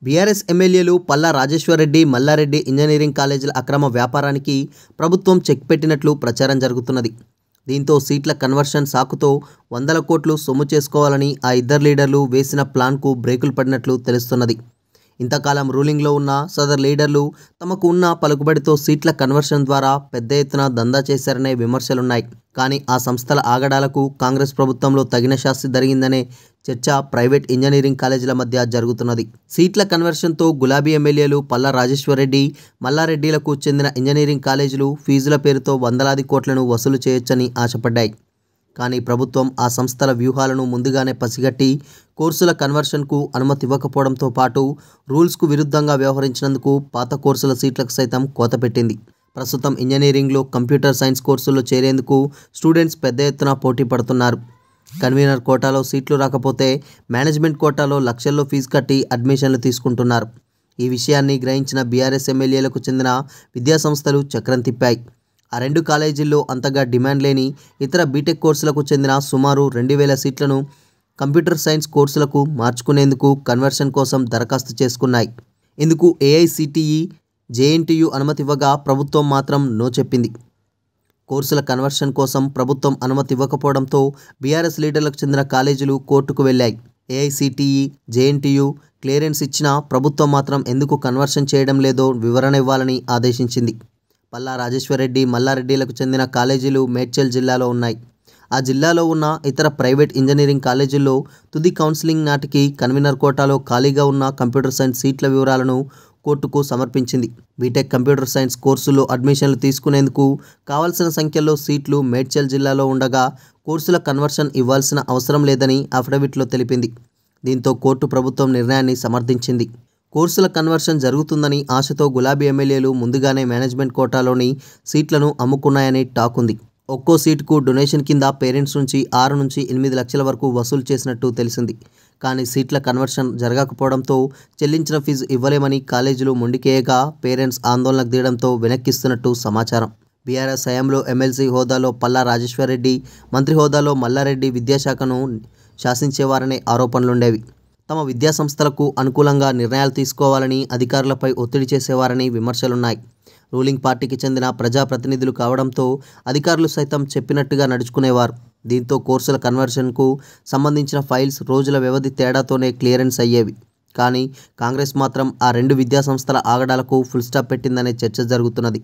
BRS ఎమ్మెల్యేలు Palla Rajeshwar Reddy, Mallareddy engineering కాలేజీల అక్రమ వ్యాపారానికి ప్రభుత్వం చెక్ పెట్టినట్లు ప్రచారం జరుగుతున్నది. దీంతో సీట్ల కన్వర్షన్ సాకుతో వందల కోట్లు సొమ్ము చేసుకోవాలని ఆ ఇద్దరు లీడర్లు వేసిన ప్లాన్కు బ్రేకులు పడినట్లు తెలుస్తున్నది. ఇంతకాలం రూలింగ్లో ఉన్న సదరు లీడర్లు తమకు ఉన్న పలుకుబడితో సీట్ల కన్వర్షన్ ద్వారా పెద్ద ఎత్తున దందా చేశారనే విమర్శలున్నాయి. కానీ ఆ సంస్థల ఆగడాలకు కాంగ్రెస్ ప్రభుత్వంలో తగిన శాస్తి జరిగిందనే చర్చ ప్రైవేట్ ఇంజనీరింగ్ కాలేజీల మధ్య జరుగుతున్నది. సీట్ల కన్వర్షన్తో గులాబీ ఎమ్మెల్యేలు పల్లా రాజేశ్వరరెడ్డి, మల్లారెడ్డిలకు చెందిన ఇంజనీరింగ్ కాలేజీలు ఫీజుల పేరుతో వందలాది కోట్లను వసూలు చేయొచ్చని ఆశపడ్డాయి. కానీ ప్రభుత్వం ఆ సంస్థల వ్యూహాలను ముందుగానే పసిగట్టి కోర్సుల కన్వర్షన్కు అనుమతి ఇవ్వకపోవడంతో పాటు రూల్స్కు విరుద్ధంగా వ్యవహరించినందుకు పాత కోర్సుల సీట్లకు సైతం కోత పెట్టింది. ప్రస్తుతం ఇంజనీరింగ్లో కంప్యూటర్ సైన్స్ కోర్సుల్లో చేరేందుకు స్టూడెంట్స్ పెద్ద ఎత్తున పోటీ పడుతున్నారు. కన్వీనర్ కోటాలో సీట్లు రాకపోతే మేనేజ్మెంట్ కోటాలో లక్షల్లో ఫీజు కట్టి అడ్మిషన్లు తీసుకుంటున్నారు. ఈ విషయాన్ని గ్రహించిన బీఆర్ఎస్ ఎమ్మెల్యేలకు చెందిన విద్యాసంస్థలు చక్రం తిప్పాయి. ఆ రెండు కాలేజీల్లో అంతగా డిమాండ్ లేని ఇతర బీటెక్ కోర్సులకు చెందిన సుమారు 2000 సీట్లను కంప్యూటర్ సైన్స్ కోర్సులకు మార్చుకునేందుకు కన్వర్షన్ కోసం దరఖాస్తు చేసుకున్నాయి. ఇందుకు ఏఐసిటిఈ, జేఎన్టీయూ అనుమతి ఇవ్వగా ప్రభుత్వం మాత్రం నో చెప్పింది. కోర్సుల కన్వర్షన్ కోసం ప్రభుత్వం అనుమతి ఇవ్వకపోవడంతో బీఆర్ఎస్ లీడర్లకు చెందిన కాలేజీలు కోర్టుకు వెళ్లాయి. ఏఐసిటిఈ, జేఎన్టీయూ క్లియరెన్స్ ఇచ్చినా ప్రభుత్వం మాత్రం ఎందుకు కన్వర్షన్ చేయడం లేదో వివరణ ఇవ్వాలని ఆదేశించింది. పల్లా రాజేశ్వరరెడ్డి, మల్లారెడ్డిలకు చెందిన కాలేజీలు మేడ్చల్ జిల్లాలో ఉన్నాయి. ఆ జిల్లాలో ఉన్న ఇతర ప్రైవేట్ ఇంజనీరింగ్ కాలేజీల్లో తుది కౌన్సిలింగ్ నాటికి కన్వీనర్ కోటాలో ఖాళీగా ఉన్న కంప్యూటర్ సైన్స్ సీట్ల వివరాలను కోర్టుకు సమర్పించింది. బీటెక్ కంప్యూటర్ సైన్స్ కోర్సుల్లో అడ్మిషన్లు తీసుకునేందుకు కావాల్సిన సంఖ్యలో సీట్లు మేడ్చల్ జిల్లాలో ఉండగా కోర్సుల కన్వర్షన్ ఇవ్వాల్సిన అవసరం లేదని అఫిడవిట్లో తెలిపింది. దీంతో కోర్టు ప్రభుత్వం నిర్ణయాన్ని సమర్థించింది. కోర్సుల కన్వర్షన్ జరుగుతుందని ఆశతో గులాబీ ఎమ్మెల్యేలు ముందుగానే మేనేజ్మెంట్ కోటాలోని సీట్లను అమ్ముకున్నాయని టాక్ ఉంది. ఒక్కో సీటుకు డొనేషన్ కింద పేరెంట్స్ నుంచి 6 నుంచి 8 లక్షల వరకు వసూలు చేసినట్టు తెలిసింది. కానీ సీట్ల కన్వర్షన్ జరగకపోవడంతో చెల్లించిన ఫీజు ఇవ్వలేమని కాలేజీలు మొండికేయగా పేరెంట్స్ ఆందోళనకు దిగడంతో వెనక్కిస్తున్నట్టు సమాచారం. బీఆర్ఎస్ హయాంలో ఎమ్మెల్సీ హోదాలో పల్లా రాజేశ్వరరెడ్డి, మంత్రి హోదాలో మల్లారెడ్డి విద్యాశాఖను శాసించేవారనే ఆరోపణలుండేవి. తమ విద్యాసంస్థలకు అనుకూలంగా నిర్ణయాలు తీసుకోవాలని అధికారులపై ఒత్తిడి చేసేవారని విమర్శలున్నాయి. రూలింగ్ పార్టీకి చెందిన ప్రజాప్రతినిధులు కావడంతో అధికారులు సైతం చెప్పినట్టుగా నడుచుకునేవారు. దీంతో కోర్సుల కన్వర్షన్కు సంబంధించిన ఫైల్స్ రోజుల వ్యవధి తేడాతోనే క్లియరెన్స్ అయ్యేవి. కానీ కాంగ్రెస్ మాత్రం ఆ రెండు విద్యాసంస్థల ఆగడాలకు ఫుల్ స్టాప్ పెట్టిందనే చర్చ జరుగుతున్నది.